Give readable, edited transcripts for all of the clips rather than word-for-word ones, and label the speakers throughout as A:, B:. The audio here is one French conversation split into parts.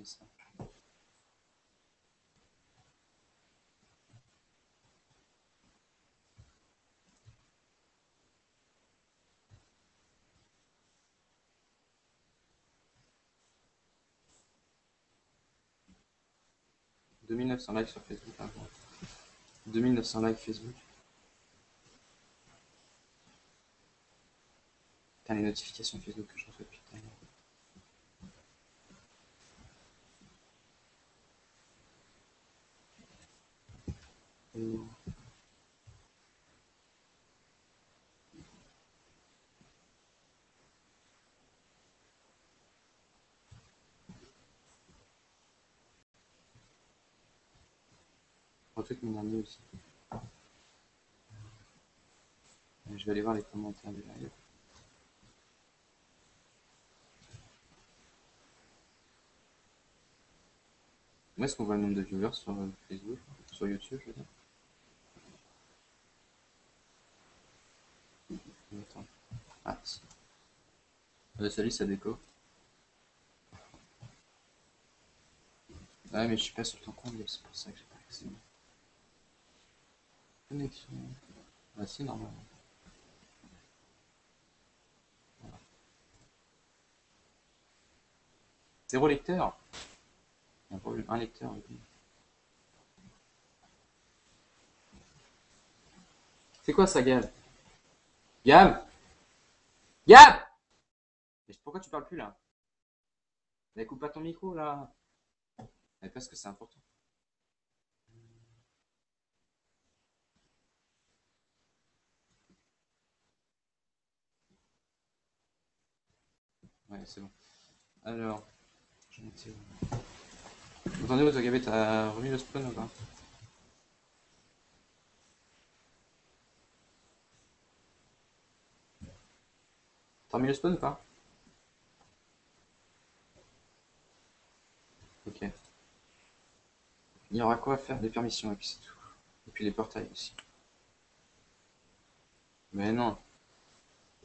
A: supprimer ça. « 2900 likes sur Facebook. Hein, 2900 likes Facebook. Putain, les notifications Facebook que je reçois depuis tout à l'heure. Retweet mon dernier aussi. Je vais aller voir les commentaires du live. Où est-ce qu'on voit le nombre de viewers sur Facebook, sur YouTube, je veux dire? Attends. Ah, si. Salut, ça déco. Ouais, mais je suis pas sur ton compte, c'est pour ça que j'ai pas accès. Connexion. Ah, si, normalement. Voilà. 0 lecteur. Il y a un problème, un lecteur. C'est quoi ça, Gab? Gab? Gab! Pourquoi tu parles plus là? Mais coupe pas ton micro là. Mais parce que c'est important. Ouais, c'est bon. Alors, j'en étais où? Attendez, toi, Gabé, t'as remis le spawn ou pas? T'as remis le spawn ou pas? Ok. Il y aura quoi à faire? Des permissions et puis c'est tout. Et puis les portails aussi. Mais non.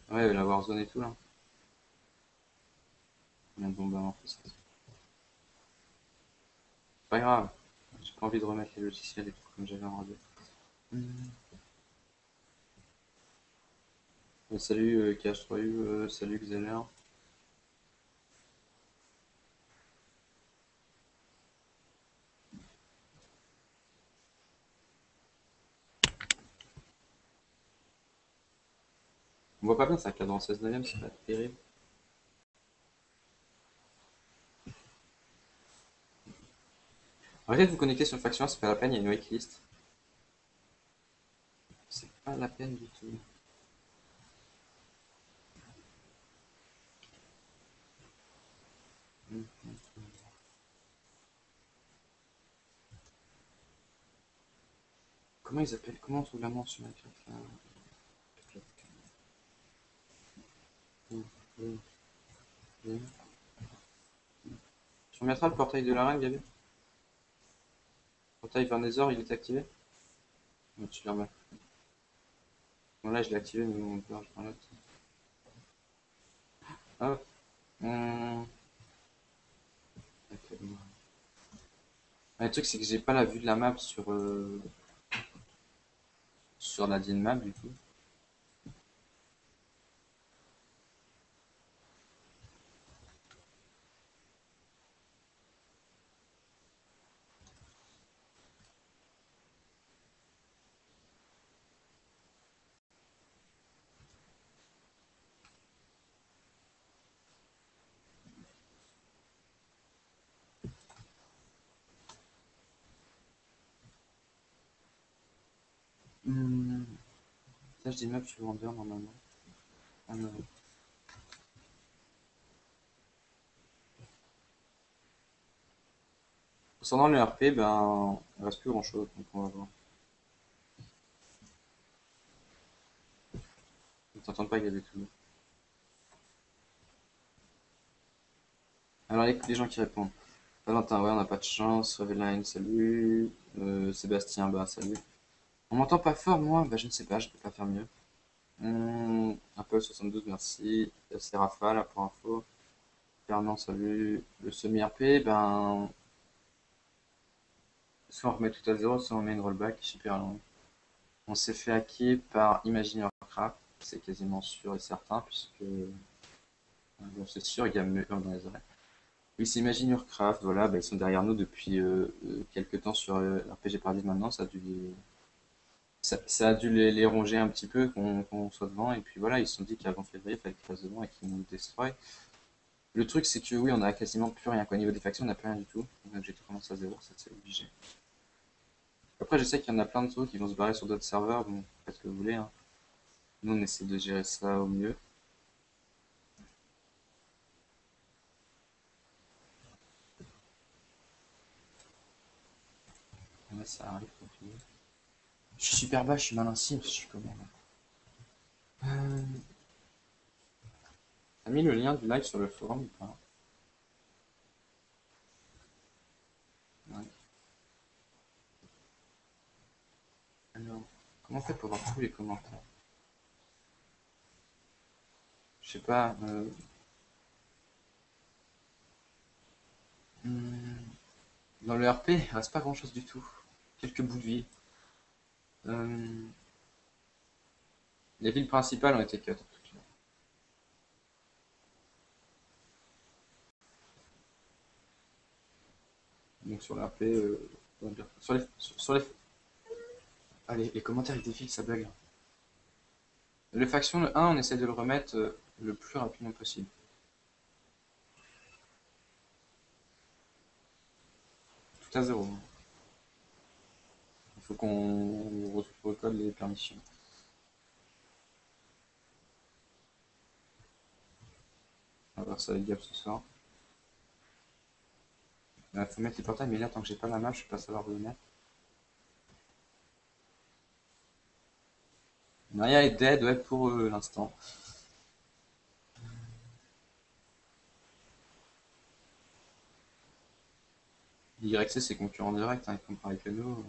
A: Ouais, la Warzone et tout là. Bon, bah, on fait ça. Pas grave. J'ai pas envie de remettre les logiciels et tout comme j'avais en radio. Salut KH3U, salut Xener. On voit pas bien ça cadre en 16 neuvième, c'est pas terrible. Arrêtez de vous connecter sur Faction, c'est pas la peine, il y a une waitlist. C'est pas la peine du tout. Comment ils appellent? Comment on trouve la mention avec la... Tu remettras le portail de la reine, Gabi? Le portail vers Nether, il est activé? Ouais, tu le remets. Bon, là, je l'ai activé, mais bon, je prends l'autre. Hop. Le truc, c'est que j'ai pas la vue de la map sur la DIN map du tout. Ça, je dis map, je suis vendeur normalement. Ah, non. Concernant le RP, ben, il reste plus grand chose, donc on va voir. Ne t'entends pas, Gabi, tout. Alors, les gens qui répondent. Valentin, ouais, on n'a pas de chance. Reveline, salut. Sébastien, bah, salut. On m'entend pas fort, moi? Bah, je ne sais pas, je peux pas faire mieux. Apple 72, merci. C'est Rafa, là, pour info. Fernand, salut. Le semi-RP, ben, soit on remet tout à zéro, soit on met une rollback, super long. On s'est fait hacker par Imagineercraft, c'est quasiment sûr et certain, puisque, bon, c'est sûr, il y a mieux dans les oreilles. Oui, c'est Imagineercraft, voilà, bah, ils sont derrière nous depuis quelques temps sur RPG Paradis maintenant, ça a dû les ronger un petit peu qu'on soit devant, et puis voilà, ils se sont dit qu'avant février, il fallait qu'ils fassent devant et qu'ils nous destroy. Le truc, c'est que oui, on a quasiment plus rien, quoi. Au niveau des factions, on n'a plus rien du tout. Donc j'ai tout commencé à zéro, ça c'est obligé. Après, je sais qu'il y en a plein de trucs qui vont se barrer sur d'autres serveurs, bon, faites ce que vous voulez, hein. Nous, on essaie de gérer ça au mieux. Là, ça arrive, continue. Je suis super bas, je suis mal ainsi, je suis comment là T'as mis le lien du live sur le forum ou pas? Ouais. Alors, comment on fait pour voir tous les commentaires? Je sais pas. Dans le RP, il reste pas grand chose du tout. Quelques bouts de vie. Euh, les villes principales ont été cut. Donc sur l'RP, sur les. Allez, les commentaires ils défilent, ça bug. Le faction, le 1, on essaie de le remettre le plus rapidement possible. Tout à zéro. Il faut qu'on recode les permissions. On va voir ça avec Gab ce soir. Il faut mettre les portails, mais là, tant que j'ai pas la map, je peux pas savoir où les mettre. Naya est dead, ouais, pour l'instant. YC, c'est concurrent direct, hein, ils comparent avec nous.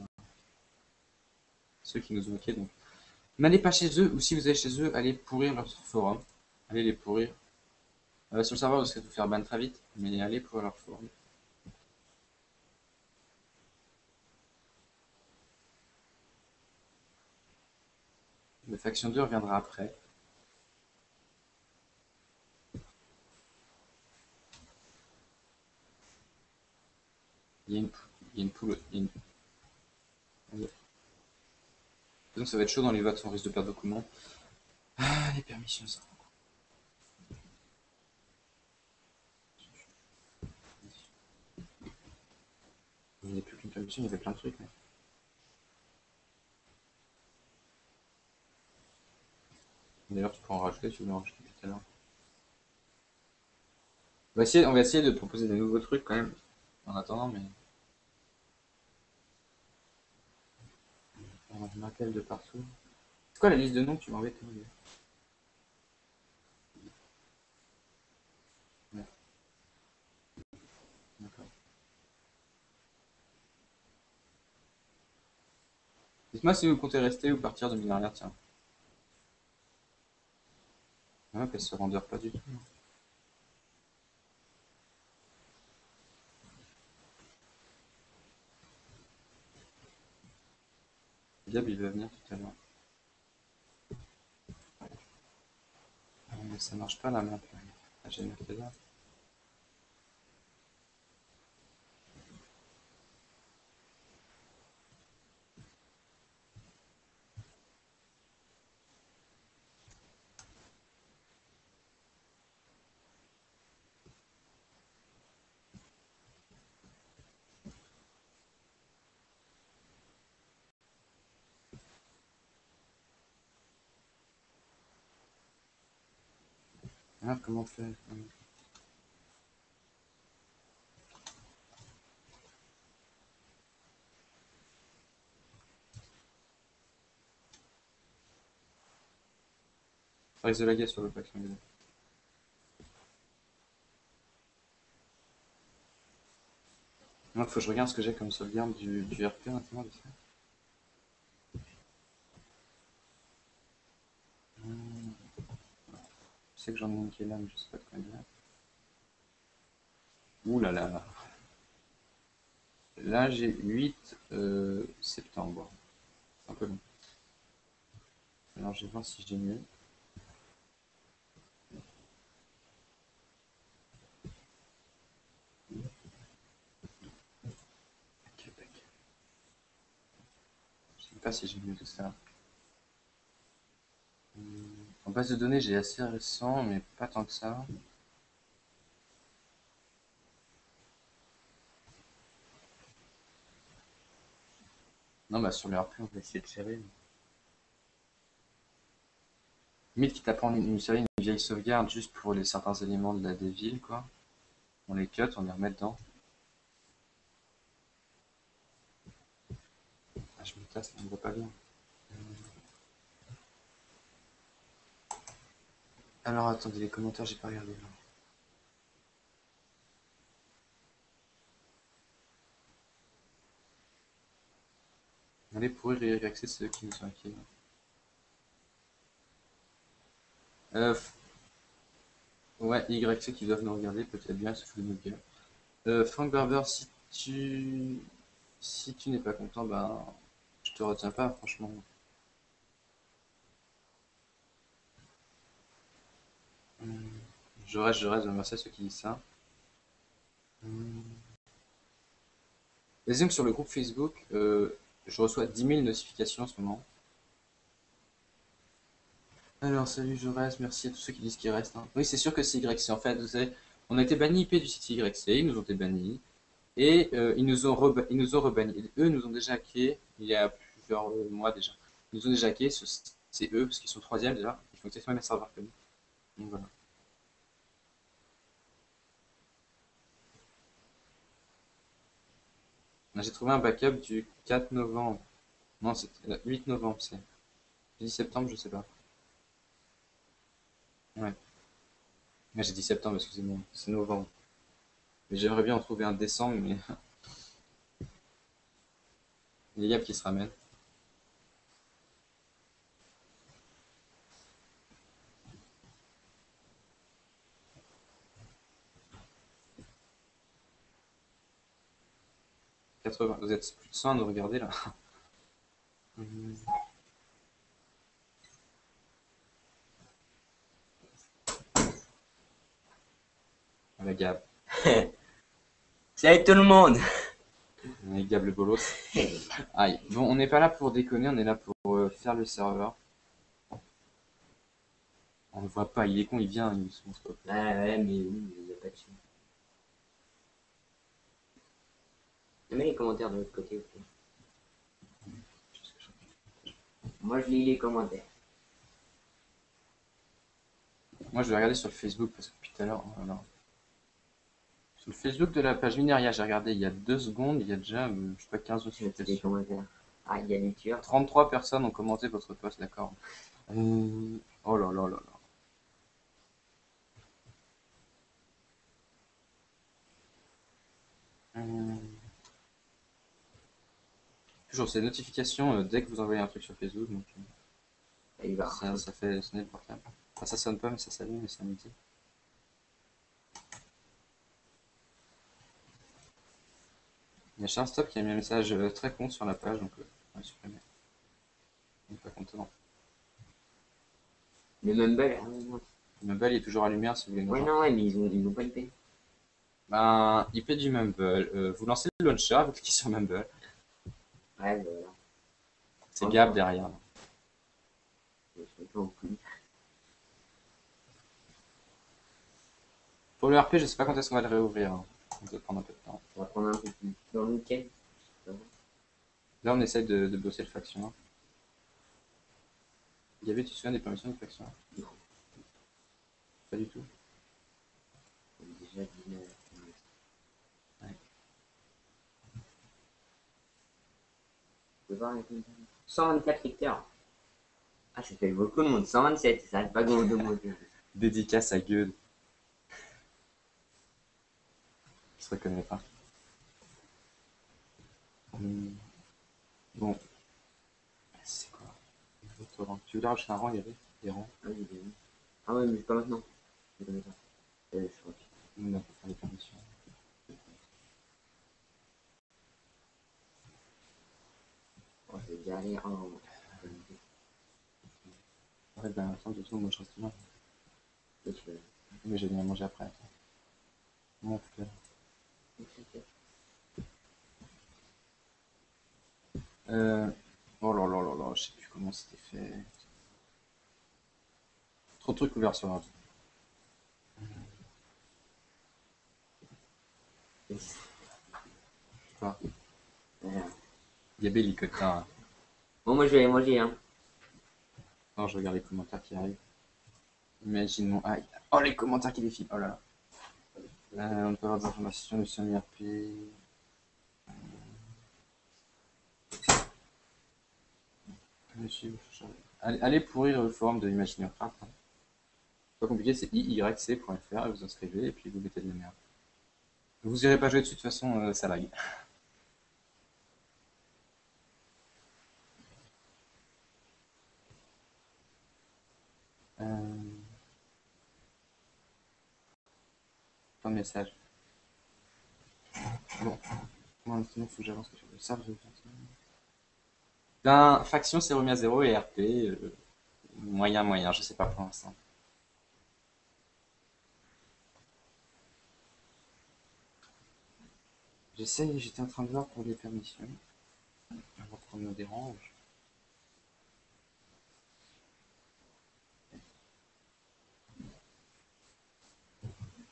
A: Ceux qui nous ont ok, donc. N'allez pas chez eux, ou si vous allez chez eux, allez pourrir leur forum. Allez les pourrir. Sur le serveur, vous allez vous faire ban très vite, mais allez pourrir leur forum. Le faction 2 reviendra après. Il y a une, il y a une poule. Donc ça va être chaud dans les votes, on risque de perdre beaucoup de monde. Ah, les permissions, ça. Il n'y avait plus qu'une permission, il y avait plein de trucs. Mais... D'ailleurs, tu peux en rajouter, tu veux en rajouter tout à l'heure. On va essayer de proposer des nouveaux trucs quand même, en attendant, mais... On m'appelle de partout. C'est quoi la liste de noms que tu m'as envoyé? Ouais, d'accord. Dites-moi si vous comptez rester ou partir de mine arrière, tiens. Ouais, qu'elle se rendeur pas du tout. Gab, il va venir tout à l'heure. Mais ça marche pas la map. Ah, j'ai marqué là. Ah, comment on fait? Ça risque de laguer sur le pack. Moi, faut que je regarde ce que j'ai comme sauvegarde du RP maintenant. Je sais que j'en ai une qui est là, mais je sais pas de quoi elle est là. Ouh là là. Là, j'ai 8 septembre. C'est un peu long. Alors, je vais voir si j'ai mieux. Québec. Je sais pas si j'ai mieux tout ça. En base de données, j'ai assez récent, mais pas tant que ça. Non, bah sur le RP, on va essayer de gérer. Limite qui t'apprend une série, une vieille sauvegarde juste pour les certains éléments de la des villes, quoi. On les cut, on les remet dedans. Ah, je me casse, on ne voit pas bien. Alors attendez, les commentaires, j'ai pas regardé là. Allez, pourrir et accès, c'est ceux qui nous sont inquiets. Ouais, YC qui doivent nous regarder, peut-être bien, se fout de notre gueule. Frank Barber, si tu n'es pas content, ben, je te retiens pas, franchement. Je reste, merci à ceux qui disent ça. Et disons que sur le groupe Facebook, je reçois 10 000 notifications en ce moment. Alors, salut, je reste, merci à tous ceux qui disent qu'ils restent, hein. Oui, c'est sûr que c'est YC. En fait, vous savez, on a été banni IP du site YC, ils nous ont été bannis. Et ils nous ont rebannis. Eux nous ont déjà hacké il y a plusieurs mois déjà. Ils nous ont déjà hacké, c'est eux, parce qu'ils sont troisième déjà. Ils font exactement le même serveur que nous. Donc voilà. Là, j'ai trouvé un backup du 4 novembre. Non, c'est 8 novembre, c'est. 10 septembre, je sais pas. Ouais. Mais j'ai dit septembre, excusez-moi. C'est novembre. Mais j'aimerais bien en trouver un décembre, mais il y a Gab qui se ramène. Vous êtes plus de 100 à nous regarder là. La Gab.
B: Salut tout le monde.
A: Avec Gab le bolos. Aïe. Bon, on n'est pas là pour déconner, on est là pour faire le serveur. On le voit pas, il est con, il vient, il se montre pas.
B: Ah ouais, mais oui, il n'y a pas de chien. Mets les commentaires de l'autre côté, ok. Moi je lis les commentaires.
A: Moi, je vais regarder sur le Facebook parce que depuis tout à l'heure, voilà. Sur le Facebook de la page Mineria, j'ai regardé il y a 2 secondes, il y a déjà, je sais pas, 15
B: Je les
A: notifications.
B: commentaires. Ah, il y a des tueurs.
A: 33 personnes ont commenté votre post, d'accord. Oh là là là là. Toujours ces notifications dès que vous envoyez un truc sur Facebook, donc
B: Il va.
A: ça fait sonner le portable. Enfin, ça sonne pas, mais ça s'allume et ça me dit. Il y a Charles Stop qui a mis un message très con sur la page, donc on va supprimer. On n'est pas content.
B: Le Mumble, ah ouais, non.
A: Le Mumble est toujours allumé, hein, si vous voulez nous
B: Ouais,
A: rejoindre.
B: non, ouais, mais ils ont pas IP.
A: Ben, IP du Mumble. Vous lancez le launcher, vous cliquez sur Mumble.
B: Ouais, voilà.
A: C'est Gab derrière.
B: Je sais pas au cul.
A: Pour le RP, je sais pas quand est-ce qu'on va le réouvrir, hein. Ça peut prendre un peu de temps.
B: Ça va prendre un peu plus. Dans le week-end.
A: Là, on essaye de bosser le faction. Gabi, tu te souviens des permissions de faction?
B: Non.
A: Pas du tout.
B: Déjà 19.
A: Ouais.
B: Je peux voir un peu. 124 lecteurs. Ah, ça fait beaucoup de monde. 127, ça n'arrête pas de monter.
A: Dédicace à Gueud. Il se reconnaît pas. Bon. C'est quoi? Tu veux rajouter un rang, Gabi? Des rangs?
B: Ah oui, j'ai vu. Ah ouais, mais pas maintenant. Je connais pas. Je crois que...
A: Non, pour faire les permissions.
B: Allez, oh.
A: Arrête d'un instant, de tout, moi je reste là.
B: Qu'est-ce que
A: Mais j'ai bien manger après. Mon frère. Oh là là là là, je sais plus comment c'était fait. Trop de trucs ouverts sur l'ordi. Quoi?
B: Voilà.
A: Il y a Bellicotin. Hein.
B: Bon, moi je vais aller manger, hein.
A: Non, je regarde les commentaires qui arrivent. Imaginons. Ah, oh, les commentaires qui défilent. Oh là là. On peut avoir des informations sur l'IRP. Allez pourrir le forum de Imagineur Craft. Hein. C'est pas compliqué, c'est iyc.fr et vous inscrivez et puis vous mettez de la merde. Vous irez pas jouer dessus, de toute façon, ça lag. Pas de message. Bon. Moi, sinon, faut que j'avance sur le serveur. Ben, faction s'est remis à 0 et RP, moyen, je sais pas pour l'instant. J'essaye, j'étais en train de voir pour les permissions. Avant qu'on me dérange.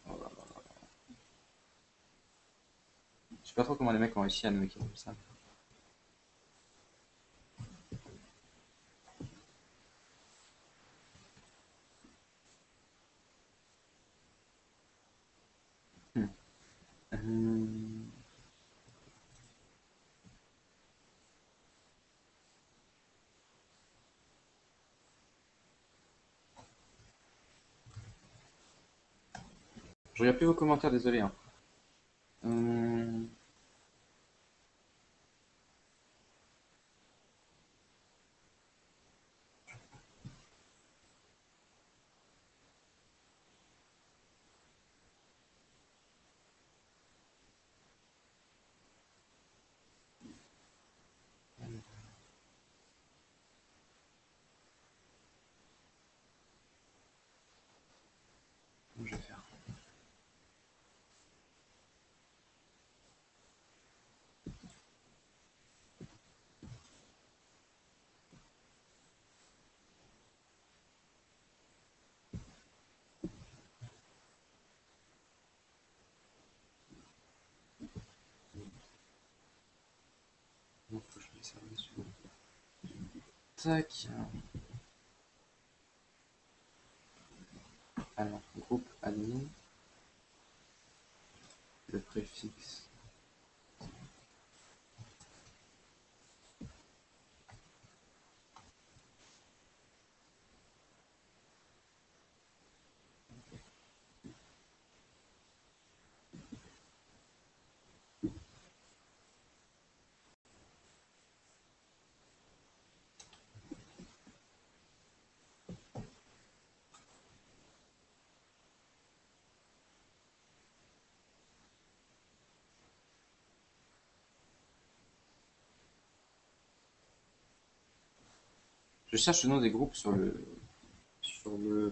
A: Oh là là là. Je sais pas trop comment les mecs ont réussi à nous écrire comme ça. Hmm. Je regarde plus vos commentaires, désolé. Hein. Hum. Je vais faire. Il faut que je fasse ça dessus. Tac. Alors, groupe admin. Le préfixe. Je cherche le nom des groupes sur le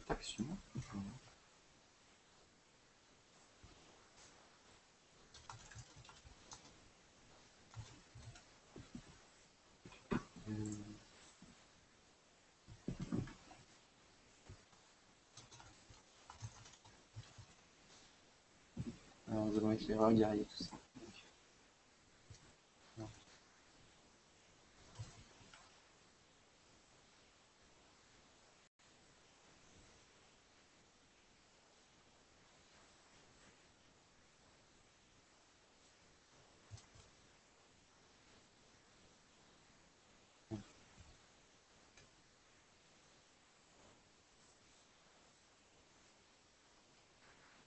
A: faction. Alors, nous allons écrire guerrier, tout ça. Non.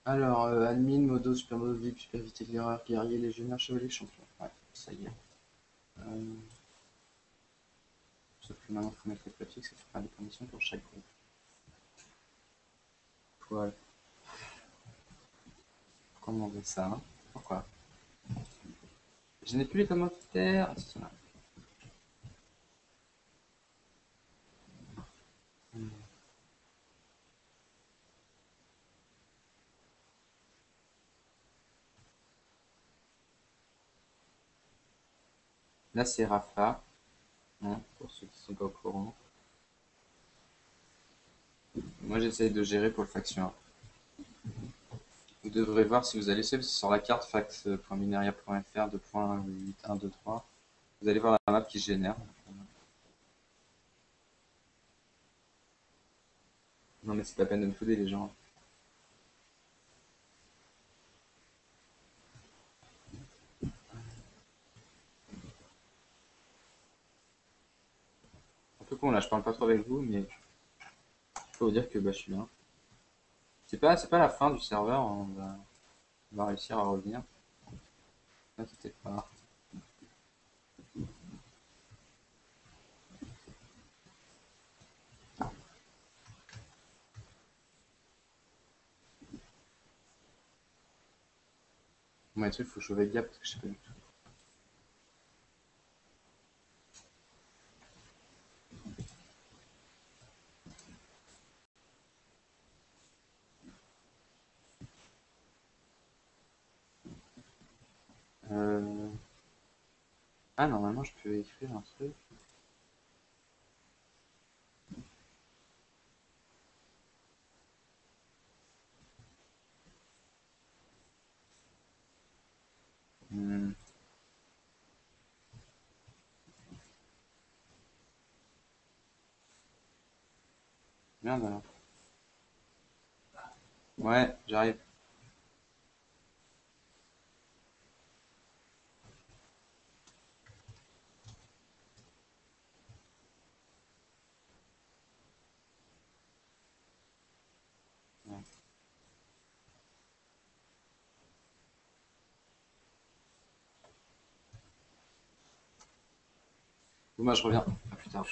A: Alors, admin, modo, super modo, VIP, super vite, éclaireur, guerrier, légionnaire, chevalier, champion. Ouais, ça y est. Sauf que maintenant, il faut mettre les préfixes et il faut faire des conditions pour chaque groupe. Voilà. Comment on fait ça hein. Pourquoi? Je n'ai plus les commentaires. Ah, c'est ça. Là, c'est Rafa, hein, pour ceux qui sont pas au courant. Moi, j'essaye de gérer pour le faction 1. Vous devrez voir si vous allez sur la carte fax.minaria.fr 2.8123. Vous allez voir la map qui se génère. Non, mais c'est pas la peine de me fouder, les gens. Un peu con là, je parle pas trop avec vous, mais je peux vous dire que bah, je suis là. C'est pas la fin du serveur, on va réussir à revenir. Ne vous inquiétez pas. Bon, les trucs, faut que je sauvegarde parce que je sais pas du tout. Euh... Ah, normalement, je peux écrire un truc. Hmm. Merde alors. Ouais, j'arrive. Ouais. Bon, bah, je reviens. À plus tard.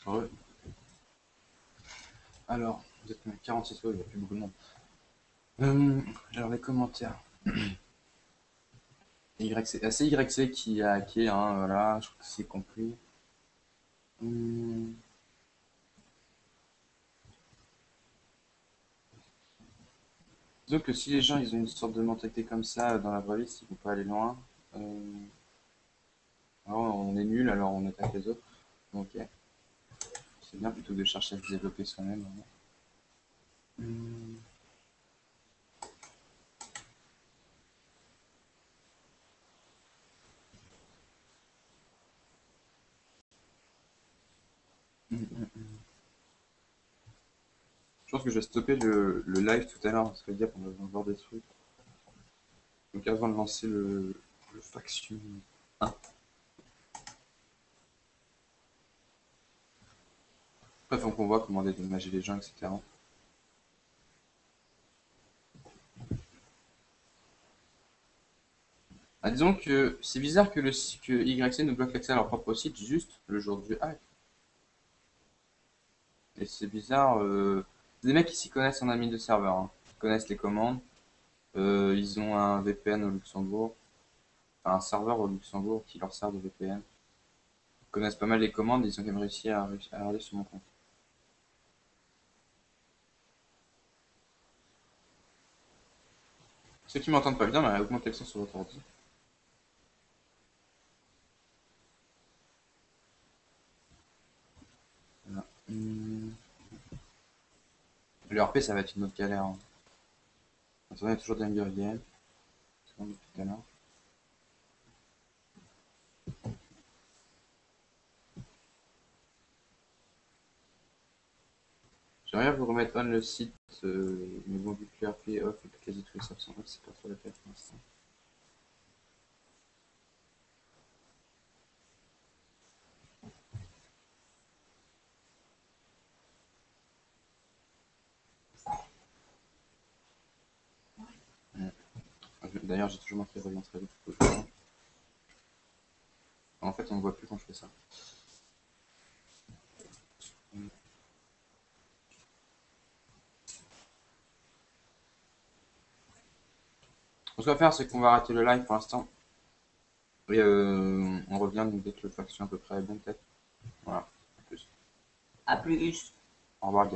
A: Heureux. Alors, vous êtes 46 fois, il n'y a plus beaucoup de monde. Alors, les commentaires. C'est YC qui a hacké, hein, voilà, je crois que c'est compris. Hum, Disons que si les gens ils ont une sorte de mentalité comme ça dans la vraie vie, ils vont pas aller loin. Alors on est nul, alors on attaque les autres. Ok, c'est bien plutôt que de chercher à se développer soi-même. Hum, Je pense que je vais stopper le live tout à l'heure, parce que le gars, on va voir des trucs. Donc avant de lancer le faction 1. Bref, donc on voit comment dédommager les gens, etc. Ah, disons que c'est bizarre que YC nous bloque l'accès à leur propre site juste le jour du hack. Et c'est bizarre. Des mecs qui s'y connaissent en admin de serveur, hein. Ils connaissent les commandes. Ils ont un VPN au Luxembourg. Enfin, un serveur au Luxembourg qui leur sert de VPN. Ils connaissent pas mal les commandes. Ils ont quand même réussi à aller sur mon compte. Ceux qui m'entendent pas bien, bah, augmentez le son sur votre ordi. Voilà. Le RP, ça va être une autre galère, hein. Attendez, il y a toujours des Hunger Games. C'est comme depuis tout à l'heure. J'aimerais bien vous remettre on le site, mais bon, vu que le RP est off et que quasi tous les serveurs sont off, c'est pas trop la peine pour l'instant. Ouais. D'ailleurs, j'ai toujours marqué revient très vite. En fait, on ne voit plus quand je fais ça. Ce qu'on va faire, c'est qu'on va arrêter le live pour l'instant. Et on revient donc dès que le faction à peu près est bon, peut-être. Voilà. À plus.
B: À plus.
A: Au revoir, gars.